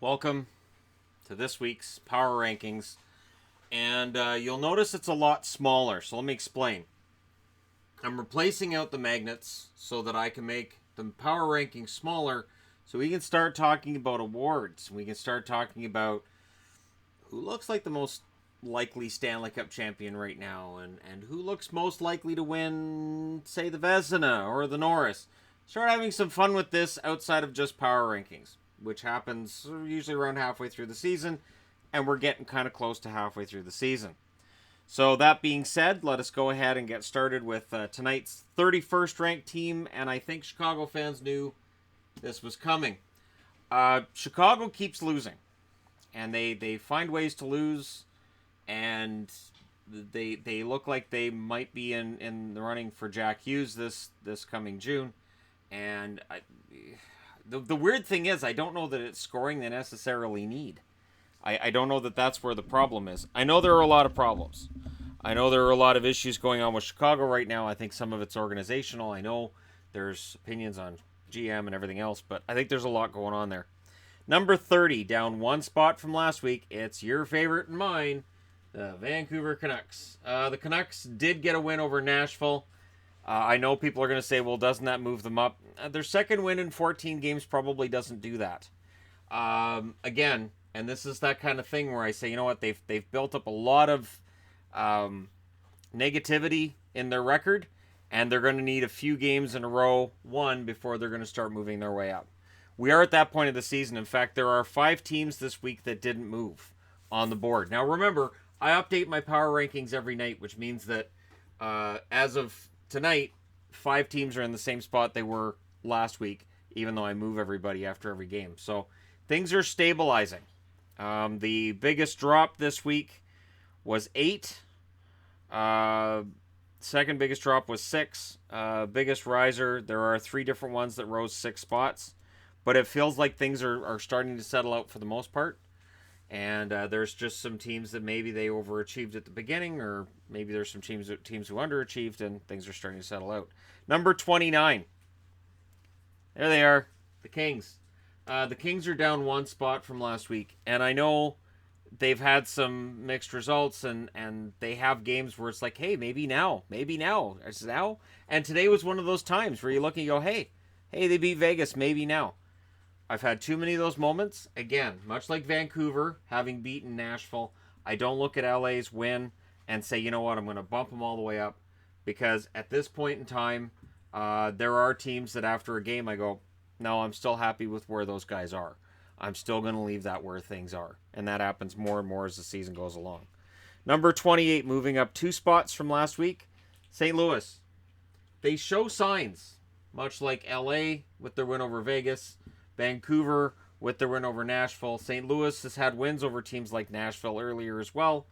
Welcome to this week's Power Rankings. And you'll notice it's a lot smaller, so let me explain. I'm replacing out the magnets so that I can make the Power Rankings smaller so we can start talking about awards. We can start talking about who looks like the most likely Stanley Cup champion right now and who looks most likely to win, say, the Vezina or the Norris. Start having some fun with this outside of just Power Rankings, which happens usually around halfway through the season, and we're getting kind of close to halfway through the season. So that being said, let us go ahead and get started with tonight's 31st ranked team, and I think Chicago fans knew this was coming. Chicago keeps losing, and they find ways to lose, and they look like they might be in the running for Jack Hughes this coming June, and the weird thing is I don't know that it's scoring they necessarily need. I don't know that that's where the problem is. I know there are a lot of problems. I know there are a lot of issues going on with Chicago right now. I think some of it's organizational. I know there's opinions on GM and everything else, but I think there's a lot going on there. Number 30, down one spot from last week. It's your favorite and mine, the Vancouver Canucks. The Canucks did get a win over Nashville. I know people are going to say, well, doesn't that move them up? Their second win in 14 games probably doesn't do that. Again, and this is that kind of thing where I say, you know what, they've built up a lot of negativity in their record, and they're going to need a few games in a row, before they're going to start moving their way up. We are at that point of the season. In fact, there are 5 teams this week that didn't move on the board. Now, remember, I update my power rankings every night, which means that as of tonight, 5 teams are in the same spot they were last week, even though I move everybody after every game. So things are stabilizing. The biggest drop this week was 8. Second biggest drop was 6. Biggest riser, there are 3 different ones that rose 6 spots. But it feels like things are starting to settle out for the most part. And there's just some teams that maybe they overachieved at the beginning, or maybe there's some teams who underachieved, and things are starting to settle out. Number 29. There they are, the Kings. The Kings are down 1 spot from last week, and I know they've had some mixed results, and they have games where it's like, hey, maybe now. It's now. And today was one of those times where you look and you go, hey, they beat Vegas, maybe now. I've had too many of those moments. Again, much like Vancouver, having beaten Nashville, I don't look at LA's win and say, you know what, I'm going to bump them all the way up. Because at this point in time, there are teams that after a game I go, no, I'm still happy with where those guys are. I'm still going to leave that where things are. And that happens more and more as the season goes along. Number 28, moving up 2 spots from last week, St. Louis. They show signs, much like LA with their win over Vegas, Vancouver with their win over Nashville. St. Louis has had wins over teams like Nashville earlier as well.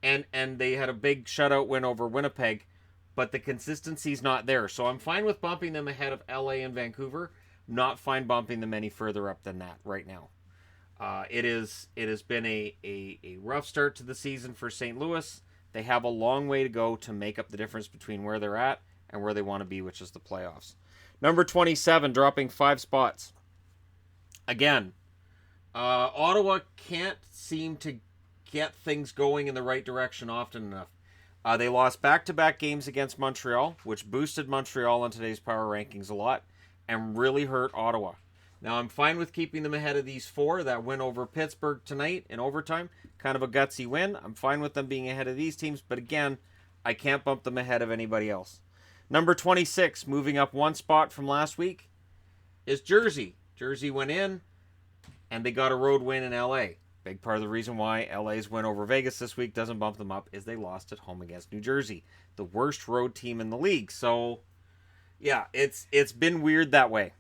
And they had a big shutout win over Winnipeg, but the consistency's not there. So I'm fine with bumping them ahead of LA and Vancouver. Not fine bumping them any further up than that right now. It has been a rough start to the season for St. Louis. They have a long way to go to make up the difference between where they're at and where they want to be, which is the playoffs. Number 27, dropping 5 spots. Again, Ottawa can't seem to get things going in the right direction often enough. They lost back-to-back games against Montreal, which boosted Montreal on today's power rankings a lot and really hurt Ottawa. Now, I'm fine with keeping them ahead of these 4. That win over Pittsburgh tonight in overtime, kind of a gutsy win. I'm fine with them being ahead of these teams, but again, I can't bump them ahead of anybody else. Number 26, moving up 1 spot from last week, is Jersey. Jersey went in, and they got a road win in LA. Big part of the reason why LA's win over Vegas this week doesn't bump them up is they lost at home against New Jersey, the worst road team in the league. So, yeah, it's been weird that way.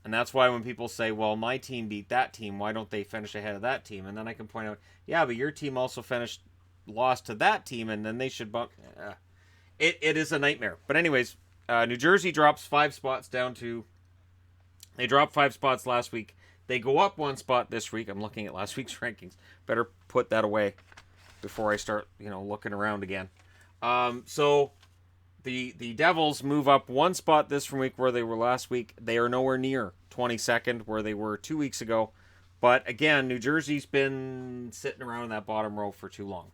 And that's why when people say, well, my team beat that team, why don't they finish ahead of that team? And then I can point out, yeah, but your team also lost to that team, and then they should bump. It is a nightmare. But anyways, New Jersey drops 5 spots down to... They dropped 5 spots last week. They go up 1 spot this week. I'm looking at last week's rankings. Better put that away before I start, looking around again. So The Devils move up 1 spot this week where they were last week. They are nowhere near 22nd where they were 2 weeks ago, But again, New Jersey's been sitting around in that bottom row for too long.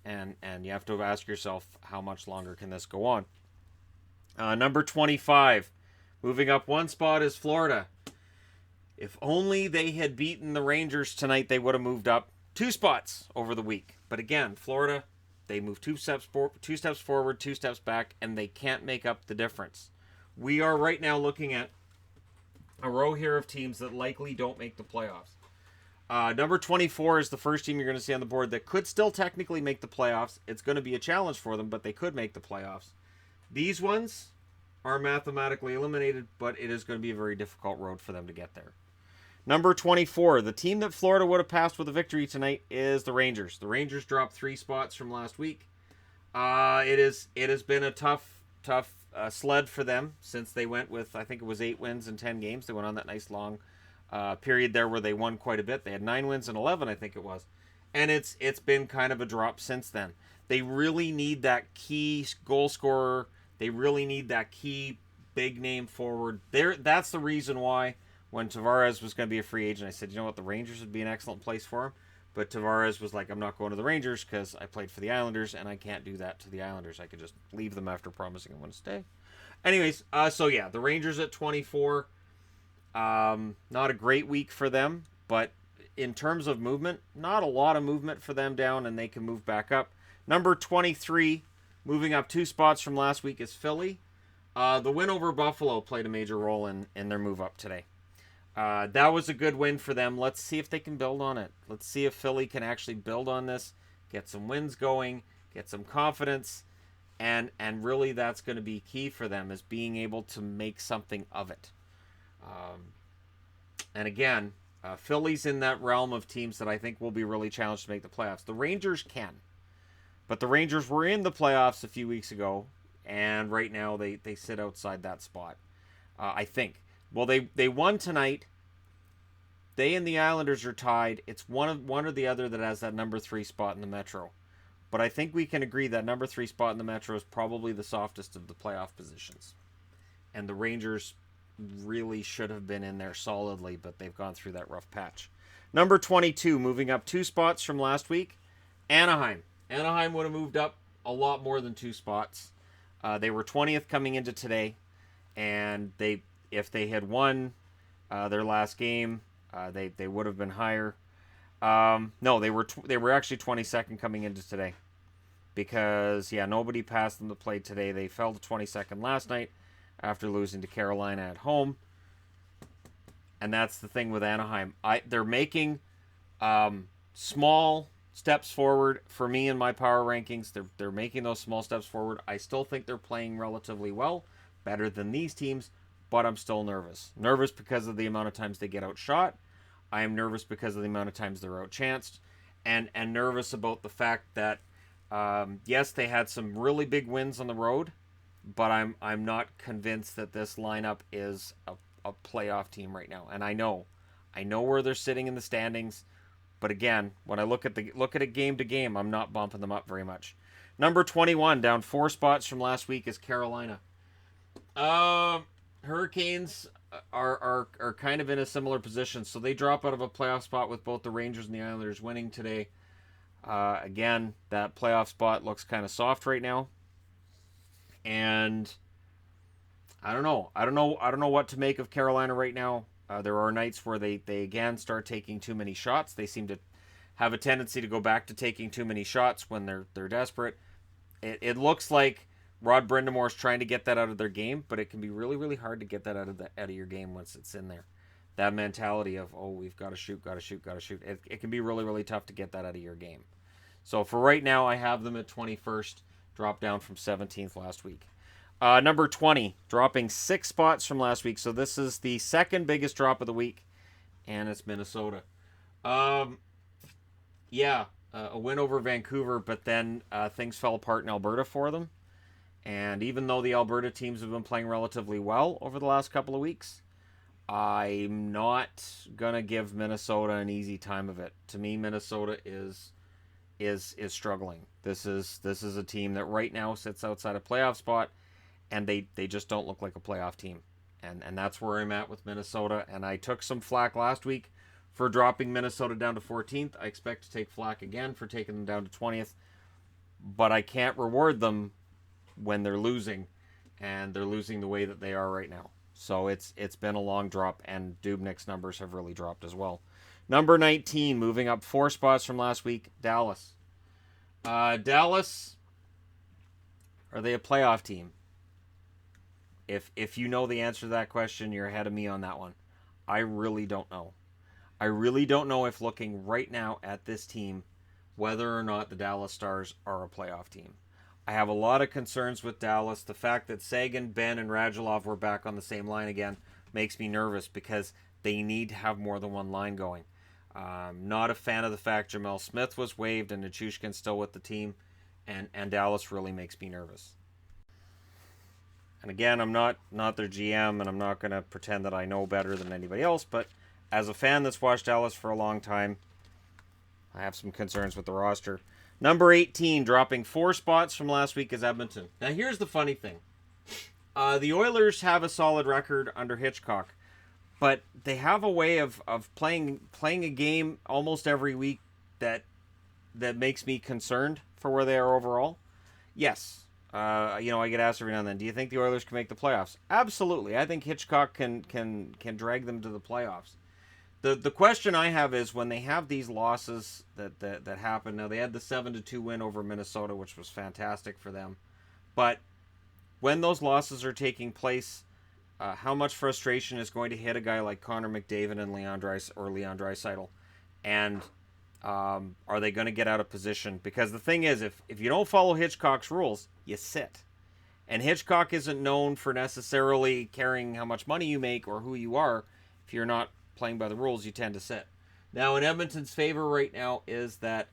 And you have to ask yourself, how much longer can this go on? Number 25, moving up one spot, is Florida. If only they had beaten the Rangers tonight, they would have moved up 2 spots over the week. But again, Florida, they move 2 steps forward, 2 steps back, and they can't make up the difference. We are right now looking at a row here of teams that likely don't make the playoffs. Number 24 is the first team you're going to see on the board that could still technically make the playoffs. It's going to be a challenge for them, but they could make the playoffs. These ones are mathematically eliminated, but it is going to be a very difficult road for them to get there. Number 24, the team that Florida would have passed with a victory tonight, is the Rangers. The Rangers dropped 3 spots from last week. It has been a tough sled for them since they went with, I think it was 8 wins in 10 games. They went on that nice long period there where they won quite a bit. They had 9 wins and 11, I think it was. And it's been kind of a drop since then. They really need that key goal scorer. They really need that key big name forward. That's the reason why when Tavares was going to be a free agent, I said, you know what, the Rangers would be an excellent place for him. But Tavares was like, I'm not going to the Rangers because I played for the Islanders, and I can't do that to the Islanders. I could just leave them after promising I'm going to stay. Anyways, so yeah, the Rangers at 24. Not a great week for them, but in terms of movement, not a lot of movement for them down, and they can move back up. Number 23, moving up 2 spots from last week, is Philly. The win over Buffalo played a major role in their move up today. That was a good win for them. Let's see if they can build on it. Let's see if Philly can actually build on this, get some wins going, get some confidence, and really that's going to be key for them, is being able to make something of it. And again, Philly's in that realm of teams that I think will be really challenged to make the playoffs. The Rangers can. But the Rangers were in the playoffs a few weeks ago, and right now they sit outside that spot, I think. Well, they won tonight. They and the Islanders are tied. It's one or the other that has that number 3 spot in the Metro. But I think we can agree that number 3 spot in the Metro is probably the softest of the playoff positions. And the Rangers really should have been in there solidly, but they've gone through that rough patch. Number 22, moving up 2 spots from last week, Anaheim. Anaheim would have moved up a lot more than 2 spots. They were 20th coming into today, and if they had won their last game, they would have been higher. No, they were actually 22nd coming into today, because nobody passed them to play today. They fell to 22nd last night after losing to Carolina at home. And that's the thing with Anaheim. They're making small steps forward for me in my power rankings. They're making those small steps forward. I still think they're playing relatively well, better than these teams, but I'm still nervous. Nervous because of the amount of times they get outshot. I am nervous because of the amount of times they're outchanced, and nervous about the fact that yes, they had some really big wins on the road, but I'm not convinced that this lineup is a playoff team right now. And I know where they're sitting in the standings, but again, when I look at it game to game, I'm not bumping them up very much. Number 21, down 4 spots from last week, is Carolina. Hurricanes are kind of in a similar position, so they drop out of a playoff spot with both the Rangers and the Islanders winning today. Again, that playoff spot looks kind of soft right now. And I don't know what to make of Carolina right now. There are nights where they again start taking too many shots. They seem to have a tendency to go back to taking too many shots when they're desperate. It looks like Rod Brindamore's trying to get that out of their game, but it can be really, really hard to get that out of your game once it's in there. That mentality of, we've got to shoot. It can be really, really tough to get that out of your game. So for right now, I have them at 21st, dropped down from 17th last week. Number 20, dropping 6 spots from last week. So this is the second biggest drop of the week, and it's Minnesota. A win over Vancouver, but then things fell apart in Alberta for them. And even though the Alberta teams have been playing relatively well over the last couple of weeks, I'm not going to give Minnesota an easy time of it. To me, Minnesota is struggling. This is a team that right now sits outside a playoff spot, and they just don't look like a playoff team. And that's where I'm at with Minnesota. And I took some flack last week for dropping Minnesota down to 14th. I expect to take flack again for taking them down to 20th. But I can't reward them when they're losing, and they're losing the way that they are right now. So it's been a long drop, and Dubnyk's numbers have really dropped as well. Number 19, moving up 4 spots from last week, Dallas. Dallas, are they a playoff team? If you know the answer to that question, you're ahead of me on that one. I really don't know. I really don't know if looking right now at this team, whether or not the Dallas Stars are a playoff team. I have a lot of concerns with Dallas. The fact that Sagan, Ben, and Radulov were back on the same line again makes me nervous because they need to have more than one line going. Not a fan of the fact Jamel Smith was waived and Nichushkin's still with the team, and Dallas really makes me nervous. And again, I'm not their GM, and I'm not going to pretend that I know better than anybody else, but as a fan that's watched Dallas for a long time, I have some concerns with the roster. Number 18, dropping 4 spots from last week, is Edmonton. Now, here's the funny thing. The Oilers have a solid record under Hitchcock, but they have a way of playing a game almost every week that makes me concerned for where they are overall. Yes, I get asked every now and then, do you think the Oilers can make the playoffs? Absolutely. I think Hitchcock can drag them to the playoffs. The question I have is when they have these losses that happen. Now, they had the 7-2 win over Minnesota, which was fantastic for them. But when those losses are taking place, how much frustration is going to hit a guy like Connor McDavid and Leon Draisaitl? And are they going to get out of position? Because the thing is, if you don't follow Hitchcock's rules, you sit. And Hitchcock isn't known for necessarily caring how much money you make or who you are. If you're not playing by the rules, you tend to sit. Now, in Edmonton's favor right now is that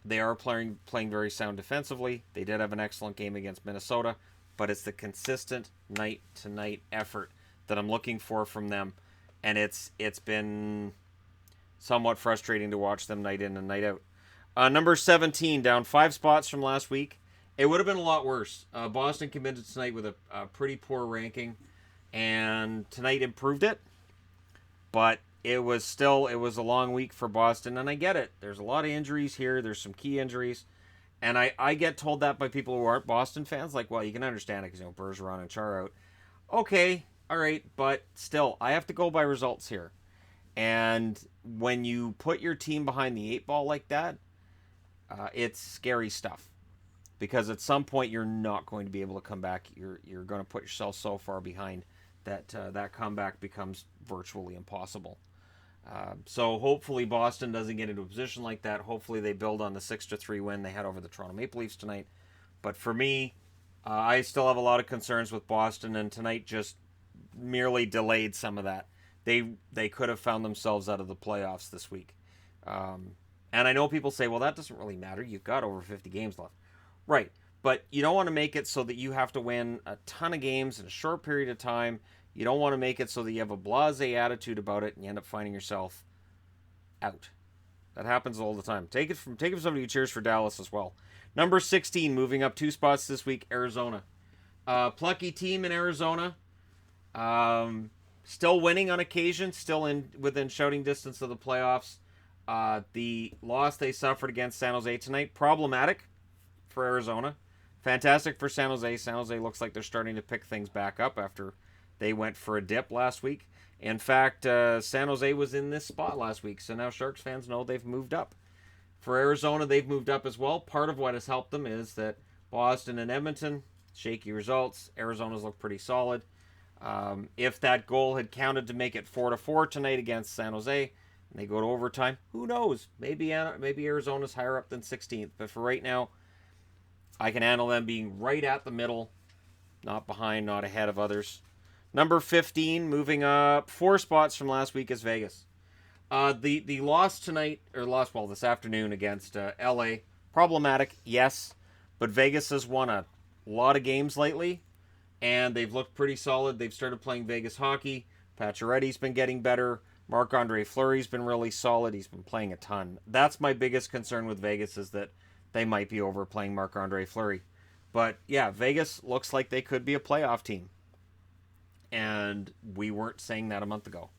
they are playing very sound defensively. They did have an excellent game against Minnesota, but it's the consistent night-to-night effort that I'm looking for from them, and it's been somewhat frustrating to watch them night in and night out. Number 17, down 5 spots from last week. It would have been a lot worse. Boston committed tonight with a pretty poor ranking, and tonight improved it. But it was a long week for Boston, and I get it. There's a lot of injuries here. There's some key injuries. And I get told that by people who aren't Boston fans. Like, well, you can understand it because, Bergeron and Char out. Okay, all right, but still, I have to go by results here. And when you put your team behind the 8 ball like that, it's scary stuff. Because at some point, you're not going to be able to come back. You're going to put yourself so far behind that comeback becomes virtually impossible. So hopefully Boston doesn't get into a position like that. Hopefully they build on the 6-3 win they had over the Toronto Maple Leafs tonight. But for me, I still have a lot of concerns with Boston, and tonight just merely delayed some of that. They could have found themselves out of the playoffs this week. And I know people say, well, that doesn't really matter. You've got over 50 games left. Right. But you don't want to make it so that you have to win a ton of games in a short period of time. You don't want to make it so that you have a blasé attitude about it and you end up finding yourself out. That happens all the time. Take it from somebody who cheers for Dallas as well. Number 16, moving up 2 spots this week, Arizona. Plucky team in Arizona. Still winning on occasion, still within shouting distance of the playoffs. The loss they suffered against San Jose tonight, problematic for Arizona. Fantastic for San Jose. San Jose looks like they're starting to pick things back up after they went for a dip last week. In fact, San Jose was in this spot last week, so now Sharks fans know they've moved up. For Arizona, they've moved up as well. Part of what has helped them is that Boston and Edmonton, shaky results. Arizona's looked pretty solid. If that goal had counted to make it 4-4 tonight against San Jose, and they go to overtime, who knows? Maybe Arizona's higher up than 16th. But for right now, I can handle them being right at the middle, not behind, not ahead of others. Number 15, moving up 4 spots from last week, is Vegas. The loss tonight, this afternoon against LA, problematic, yes, but Vegas has won a lot of games lately, and they've looked pretty solid. They've started playing Vegas hockey. Pacioretty's been getting better. Marc-Andre Fleury's been really solid. He's been playing a ton. That's my biggest concern with Vegas, is that they might be overplaying Marc-Andre Fleury. But yeah, Vegas looks like they could be a playoff team. And we weren't saying that a month ago.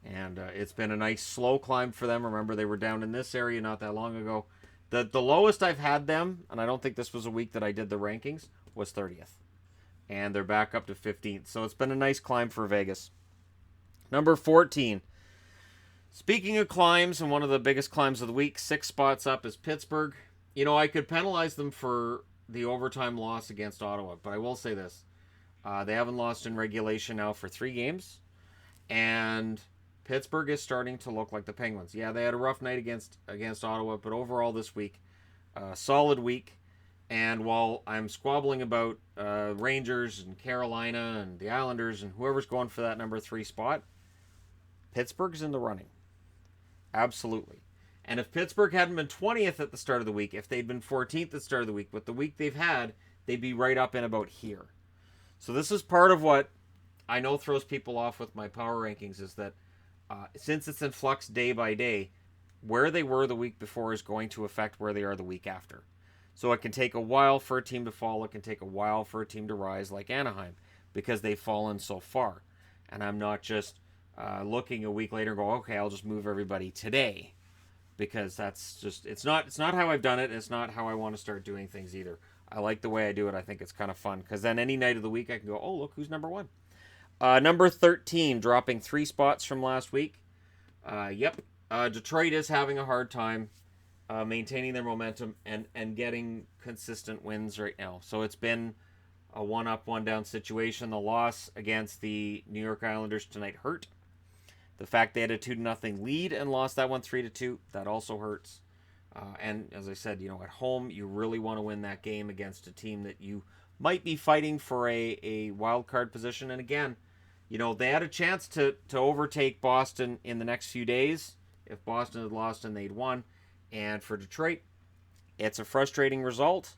And it's been a nice slow climb for them. Remember, they were down in this area not that long ago. The lowest I've had them, and I don't think this was a week that I did the rankings, was 30th. And they're back up to 15th. So it's been a nice climb for Vegas. Number 14. Speaking of climbs, and one of the biggest climbs of the week, 6 spots up is Pittsburgh. You know, I could penalize them for the overtime loss against Ottawa, but I will say this. They haven't lost in regulation now for 3 games. And Pittsburgh is starting to look like the Penguins. Yeah, they had a rough night against Ottawa, but overall this week, solid week. And while I'm squabbling about Rangers and Carolina and the Islanders and whoever's going for that number 3 spot, Pittsburgh's in the running. Absolutely. And if Pittsburgh hadn't been 20th at the start of the week, if they'd been 14th at the start of the week, with the week they've had, they'd be right up in about here. So this is part of what I know throws people off with my power rankings, is that since it's in flux day by day, where they were the week before is going to affect where they are the week after. So it can take a while for a team to fall. It can take a while for a team to rise, like Anaheim, because they've fallen so far. And I'm not just looking a week later and go, okay, I'll just move everybody today, because that's just it's not how I've done it. It's not how I want to start doing things either. I like the way I do it. I think it's kind of fun, because then any night of the week I can go, oh, look who's number 1. Number 13, dropping 3 spots from last week. Detroit is having a hard time maintaining their momentum and getting consistent wins right now. So it's been a 1-up, 1-down situation. The loss against the New York Islanders tonight hurt. The fact they had a 2-0 lead and lost that one 3-2, that also hurts. And as I said, at home, you really want to win that game against a team that you might be fighting for a wild card position. And again, they had a chance to overtake Boston in the next few days if Boston had lost and they'd won. And for Detroit, it's a frustrating result.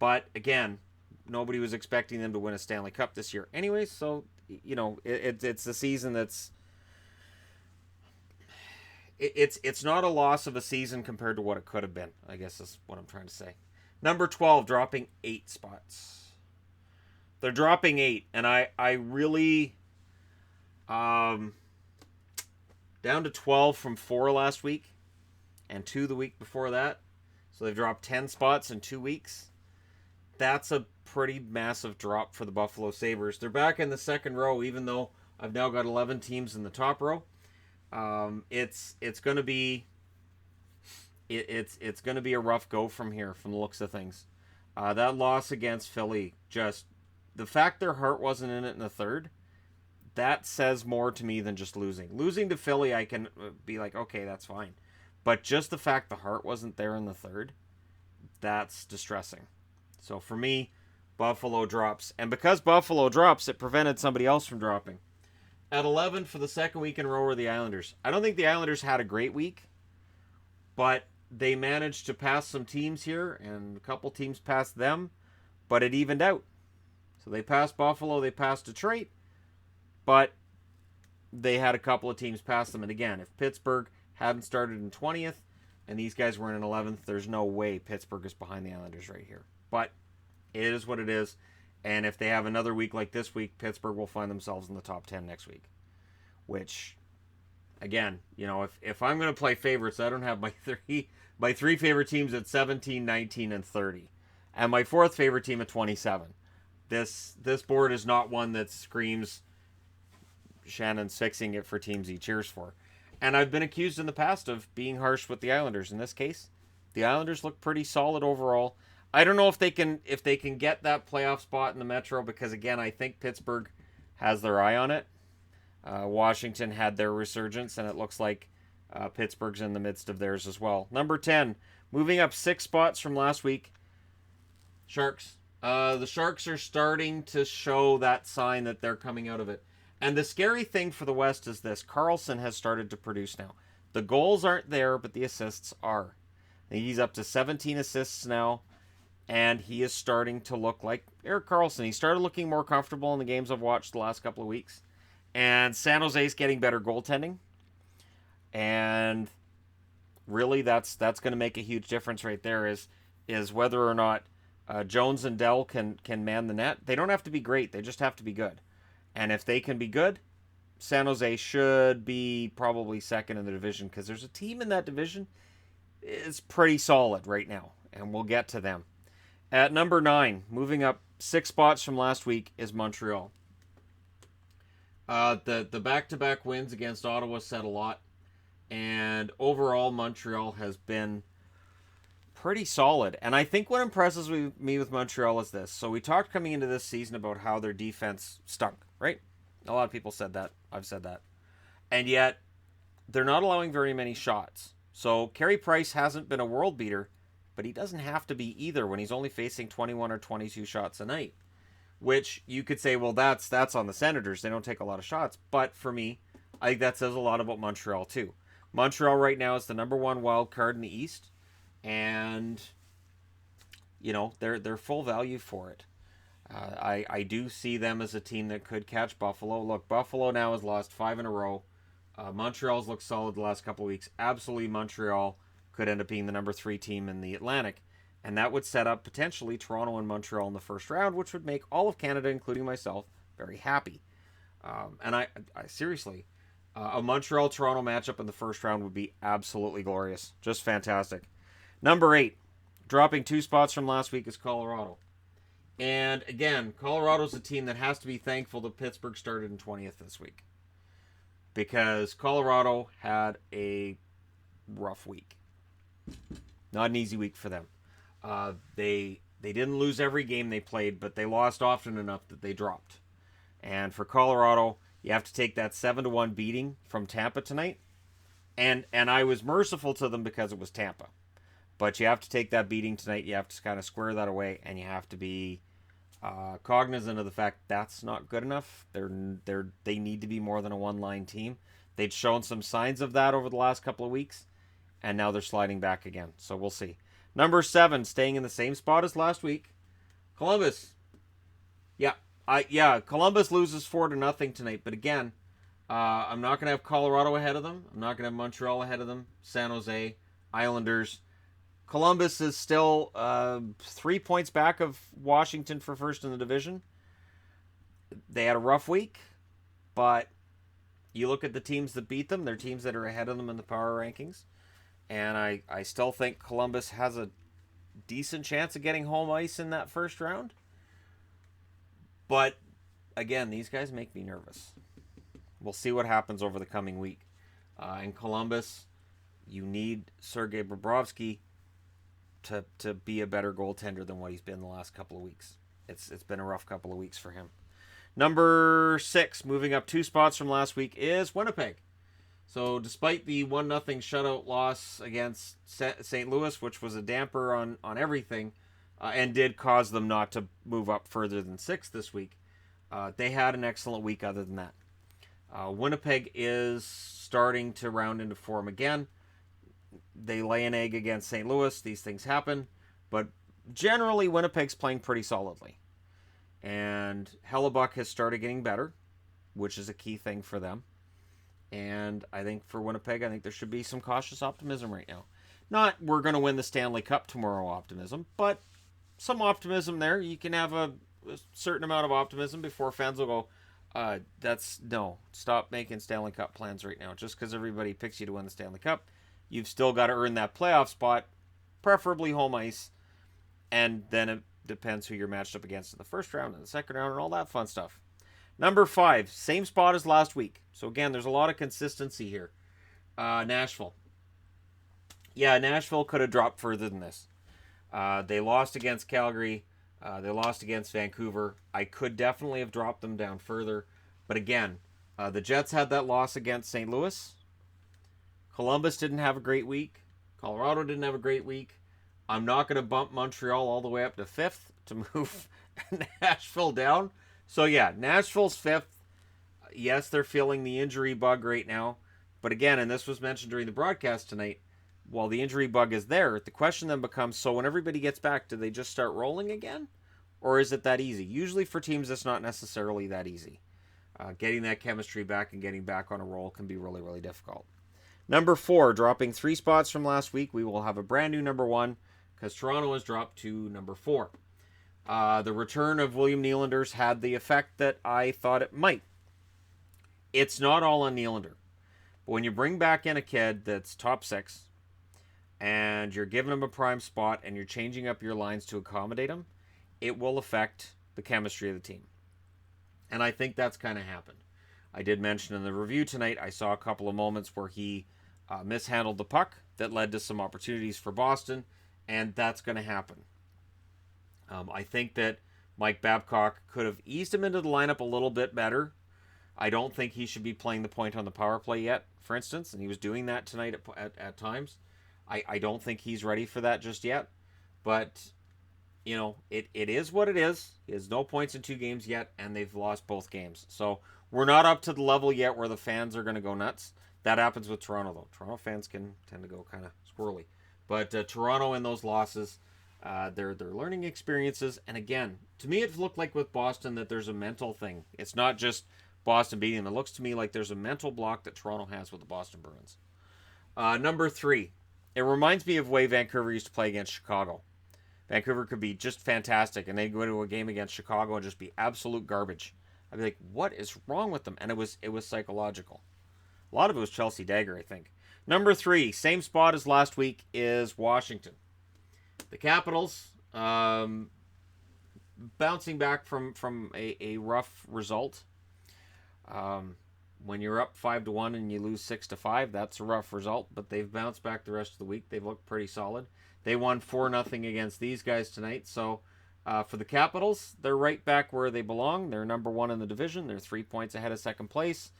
But again, nobody was expecting them to win a Stanley Cup this year anyway. So, it's a season that's... It's not a loss of a season compared to what it could have been, I guess is what I'm trying to say. Number 12, dropping 8 spots. They're dropping 8, and I really... down to 12 from 4 last week, and 2 the week before that. So they've dropped 10 spots in 2 weeks. That's a pretty massive drop for the Buffalo Sabres. They're back in the second row, even though I've now got 11 teams in the top row. It's going to be it's going to be a rough go from here, from the looks of things. That loss against Philly, just the fact their heart wasn't in it in the third, that says more to me than just losing. Losing to Philly, I can be like, okay, that's fine. But just the fact the heart wasn't there in the third, that's distressing. So for me, Buffalo drops. And because Buffalo drops, it prevented somebody else from dropping. At 11 for the second week in a row were the Islanders. I don't think the Islanders had a great week, but they managed to pass some teams here, and a couple teams passed them, but it evened out. So they passed Buffalo, they passed Detroit, but they had a couple of teams pass them. And again, if Pittsburgh hadn't started in 20th and these guys were in 11th, there's no way Pittsburgh is behind the Islanders right here. But it is what it is. And if they have another week like this week, Pittsburgh will find themselves in the top 10 next week. Which, again, if I'm going to play favorites, I don't have my three favorite teams at 17, 19, and 30. And my fourth favorite team at 27. This board is not one that screams Shannon's fixing it for teams he cheers for. And I've been accused in the past of being harsh with the Islanders. In this case, the Islanders look pretty solid overall. I don't know if they can get that playoff spot in the Metro, because again, I think Pittsburgh has their eye on it. Washington had their resurgence, and it looks like Pittsburgh's in the midst of theirs as well. Number 10, moving up 6 spots from last week, Sharks. The Sharks are starting to show that sign that they're coming out of it. And the scary thing for the West is this: Karlsson has started to produce now. The goals aren't there, but the assists are. He's up to 17 assists now. And he is starting to look like Erik Karlsson. He started looking more comfortable in the games I've watched the last couple of weeks. And San Jose's getting better goaltending. And really, that's going to make a huge difference right there, is whether or not Jones and Dell can man the net. They don't have to be great. They just have to be good. And if they can be good, San Jose should be probably second in the division, because there's a team in that division. It's pretty solid right now, and we'll get to them. At number 9, moving up 6 spots from last week, is Montreal. The back-to-back wins against Ottawa said a lot, and overall Montreal has been pretty solid. And I think what impresses me with Montreal is this. So we talked coming into this season about how their defense stunk, right? A lot of people said that. I've said that. And yet, they're not allowing very many shots. So Carey Price hasn't been a world beater, but he doesn't have to be either when he's only facing 21 or 22 shots a night. Which you could say, well, that's on the Senators. They don't take a lot of shots. But for me, I think that says a lot about Montreal too. Montreal right now is the number 1 wild card in the East. And, you know, they're full value for it. I do see them as a team that could catch Buffalo. Look, Buffalo now has lost 5 in a row. Montreal's looked solid the last couple of weeks. Absolutely, Montreal could end up being the number 3 team in the Atlantic. And that would set up potentially Toronto and Montreal in the first round, which would make all of Canada, including myself, very happy. And I seriously, a Montreal-Toronto matchup in the first round would be absolutely glorious. Just fantastic. Number 8, dropping 2 spots from last week, is Colorado. And again, Colorado's a team that has to be thankful that Pittsburgh started in 20th this week, because Colorado had a rough week. Not an easy week for them. They didn't lose every game they played, but they lost often enough that they dropped. And for Colorado, you have to take that 7-1 beating from Tampa tonight. And I was merciful to them because it was Tampa. But you have to take that beating tonight. You have to kind of square that away, and you have to be cognizant of the fact that's not good enough. They need to be more than a one-line team. They'd shown some signs of that over the last couple of weeks, and now they're sliding back again. So we'll see. Number 7, staying in the same spot as last week, Columbus. Columbus loses 4-0 tonight. But again, I'm not going to have Colorado ahead of them. I'm not going to have Montreal ahead of them. San Jose, Islanders. Columbus is still 3 points back of Washington for first in the division. They had a rough week, but you look at the teams that beat them, they're teams that are ahead of them in the power rankings. And I still think Columbus has a decent chance of getting home ice in that first round. But, again, these guys make me nervous. We'll see what happens over the coming week. In Columbus, you need Sergei Bobrovsky to be a better goaltender than what he's been the last couple of weeks. It's been a rough couple of weeks for him. Number 6, moving up 2 spots from last week, is Winnipeg. So despite the 1-0 shutout loss against St. Louis, which was a damper on everything, and did cause them not to move up further than 6th this week, they had an excellent week other than that. Winnipeg is starting to round into form again. They lay an egg against St. Louis. These things happen. But generally, Winnipeg's playing pretty solidly. And Hellebuck has started getting better, which is a key thing for them. And I think for Winnipeg, I think there should be some cautious optimism right now. Not we're going to win the Stanley Cup tomorrow optimism, but some optimism there. You can have a certain amount of optimism before fans will go, stop making Stanley Cup plans right now. Just because everybody picks you to win the Stanley Cup, you've still got to earn that playoff spot, preferably home ice, and then it depends who you're matched up against in the first round and the second round and all that fun stuff. Number 5, same spot as last week. So again, there's a lot of consistency here. Nashville. Yeah, Nashville could have dropped further than this. They lost against Calgary. They lost against Vancouver. I could definitely have dropped them down further. But again, the Jets had that loss against St. Louis. Columbus didn't have a great week. Colorado didn't have a great week. I'm not going to bump Montreal all the way up to 5th to move Nashville down. So yeah, Nashville's 5th. Yes, they're feeling the injury bug right now. But again, and this was mentioned during the broadcast tonight, while the injury bug is there, the question then becomes, so when everybody gets back, do they just start rolling again? Or is it that easy? Usually for teams, it's not necessarily that easy. Getting that chemistry back and getting back on a roll can be really, really difficult. Number 4, dropping 3 spots from last week. We will have a brand new number 1 because Toronto has dropped to number 4. The return of William Nylander's had the effect that I thought it might. It's not all on Nylander. But when you bring back in a kid that's top 6, and you're giving him a prime spot, and you're changing up your lines to accommodate him, it will affect the chemistry of the team. And I think that's kind of happened. I did mention in the review tonight, I saw a couple of moments where he mishandled the puck that led to some opportunities for Boston, and that's going to happen. I think that Mike Babcock could have eased him into the lineup a little bit better. I don't think he should be playing the point on the power play yet, for instance, and he was doing that tonight at times. I don't think he's ready for that just yet. But, it is what it is. He has no points in 2 games yet, and they've lost both games. So we're not up to the level yet where the fans are going to go nuts. That happens with Toronto, though. Toronto fans can tend to go kind of squirrely. But Toronto in those losses, they're learning experiences. And again, to me, it looked like with Boston that there's a mental thing. It's not just Boston beating them. It looks to me like there's a mental block that Toronto has with the Boston Bruins. Number 3. It reminds me of the way Vancouver used to play against Chicago. Vancouver could be just fantastic, and they'd go into a game against Chicago and just be absolute garbage. I'd be like, what is wrong with them? And it was psychological. A lot of it was Chelsea Dagger, I think. Number 3, same spot as last week, is Washington. The Capitals, bouncing back from a rough result. When you're up 5-1 and you lose 6-5, that's a rough result. But they've bounced back the rest of the week. They've looked pretty solid. They won 4-0 against these guys tonight. So for the Capitals, they're right back where they belong. They're number 1 in the division. They're 3 points ahead of second place.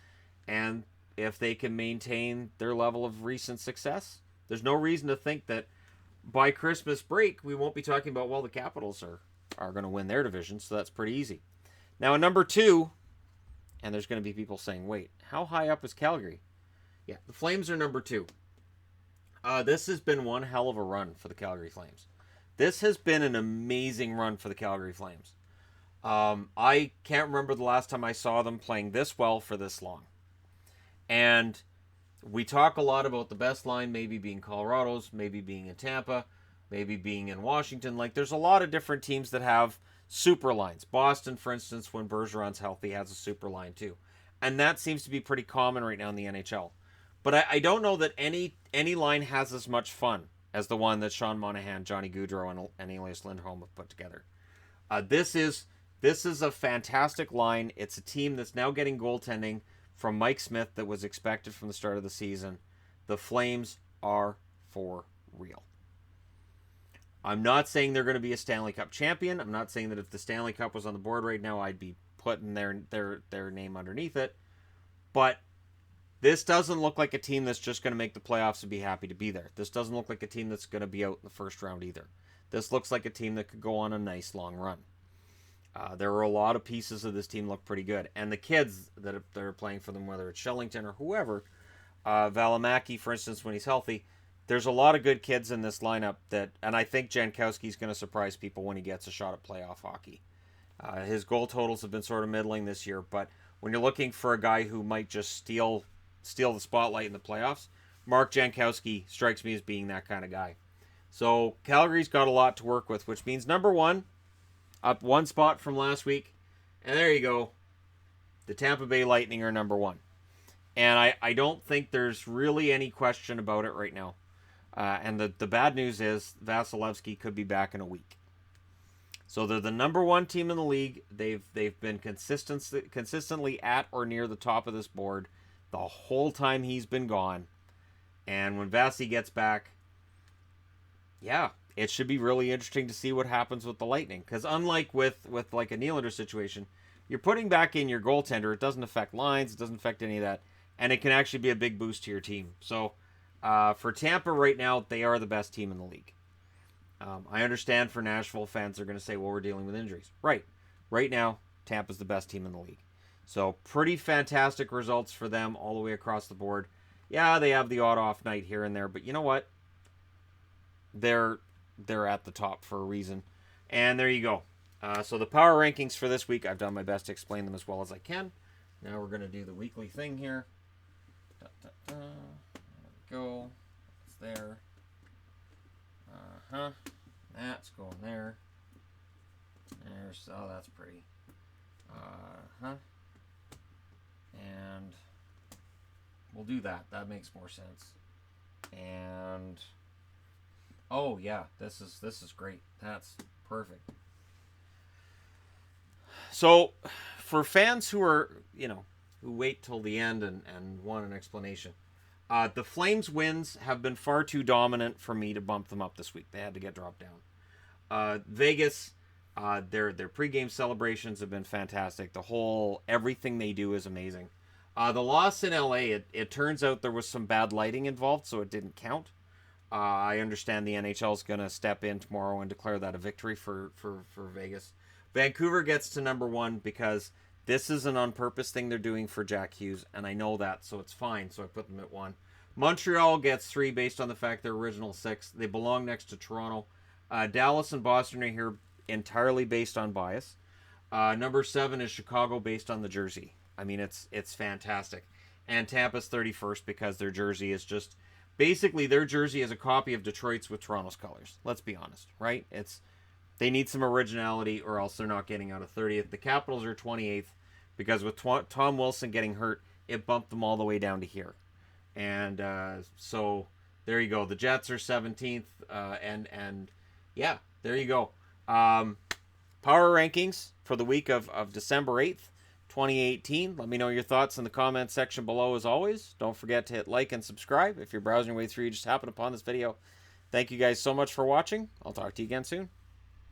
And if they can maintain their level of recent success, there's no reason to think that by Christmas break we won't be talking about, well, the Capitals are going to win their division. So that's pretty easy. Now, at number 2. And there's going to be people saying, wait, how high up is Calgary? Yeah, the Flames are number 2. This has been one hell of a run for the Calgary Flames. This has been an amazing run for the Calgary Flames. I can't remember the last time I saw them playing this well for this long. And we talk a lot about the best line maybe being Colorado's, maybe being in Tampa, maybe being in Washington. Like, there's a lot of different teams that have super lines. Boston, for instance, when Bergeron's healthy, has a super line too. And that seems to be pretty common right now in the NHL. But I don't know that any line has as much fun as the one that Sean Monahan, Johnny Gaudreau, and Elias Lindholm have put together. This is a fantastic line. It's a team that's now getting goaltending from Mike Smith that was expected from the start of the season. The Flames are for real. I'm not saying they're going to be a Stanley Cup champion. I'm not saying that if the Stanley Cup was on the board right now, I'd be putting their name underneath it. But this doesn't look like a team that's just going to make the playoffs and be happy to be there. This doesn't look like a team that's going to be out in the first round either. This looks like a team that could go on a nice long run. There are a lot of pieces of this team look pretty good. And the kids that are playing for them, whether it's Shellington or whoever, Valimaki, for instance, when he's healthy, there's a lot of good kids in this lineup and I think Jankowski's going to surprise people when he gets a shot at playoff hockey. His goal totals have been sort of middling this year, but when you're looking for a guy who might just steal the spotlight in the playoffs, Mark Jankowski strikes me as being that kind of guy. So Calgary's got a lot to work with, which means number 1, up 1 spot from last week, and there you go. The Tampa Bay Lightning are number 1. And I don't think there's really any question about it right now. And the bad news is Vasilevsky could be back in a week. So they're the number 1 team in the league. They've been consistently at or near the top of this board the whole time he's been gone. And when Vasi gets back, yeah, it should be really interesting to see what happens with the Lightning. Because unlike with like a Nylander situation, you're putting back in your goaltender. It doesn't affect lines. It doesn't affect any of that. And it can actually be a big boost to your team. So for Tampa right now, they are the best team in the league. I understand for Nashville fans, they're going to say, well, we're dealing with injuries. Right. Right now, Tampa's the best team in the league. So pretty fantastic results for them all the way across the board. Yeah, they have the odd off night here and there, but you know what? They're at the top for a reason. And there you go. So the power rankings for this week, I've done my best to explain them as well as I can. Now we're going to do the weekly thing here. There we go. It's there. That's going there. Oh, that's pretty. And we'll do that. That makes more sense. And oh yeah, this is great. That's perfect. So, for fans who are, who wait till the end and want an explanation, the Flames wins have been far too dominant for me to bump them up this week. They had to get dropped down. Vegas, their pregame celebrations have been fantastic. Everything they do is amazing. The loss in LA, it turns out there was some bad lighting involved, so it didn't count. I understand the NHL is going to step in tomorrow and declare that a victory for Vegas. Vancouver gets to number 1 because this is an on-purpose thing they're doing for Jack Hughes, and I know that, so it's fine, so I put them at 1. Montreal gets 3 based on the fact they're original 6. They belong next to Toronto. Dallas and Boston are here entirely based on bias. Number 7 is Chicago based on the jersey. I mean, it's fantastic. And Tampa's 31st because their jersey is just... Basically, their jersey is a copy of Detroit's with Toronto's colors. Let's be honest, right? They need some originality or else they're not getting out of 30th. The Capitals are 28th because with Tom Wilson getting hurt, it bumped them all the way down to here. And so there you go. The Jets are 17th. And yeah, there you go. Power rankings for the week of December 8th, 2018. Let me know your thoughts in the comments section below as always. Don't forget to hit like and subscribe. If you're browsing your way through, you just happen upon this video. Thank you guys so much for watching. I'll talk to you again soon.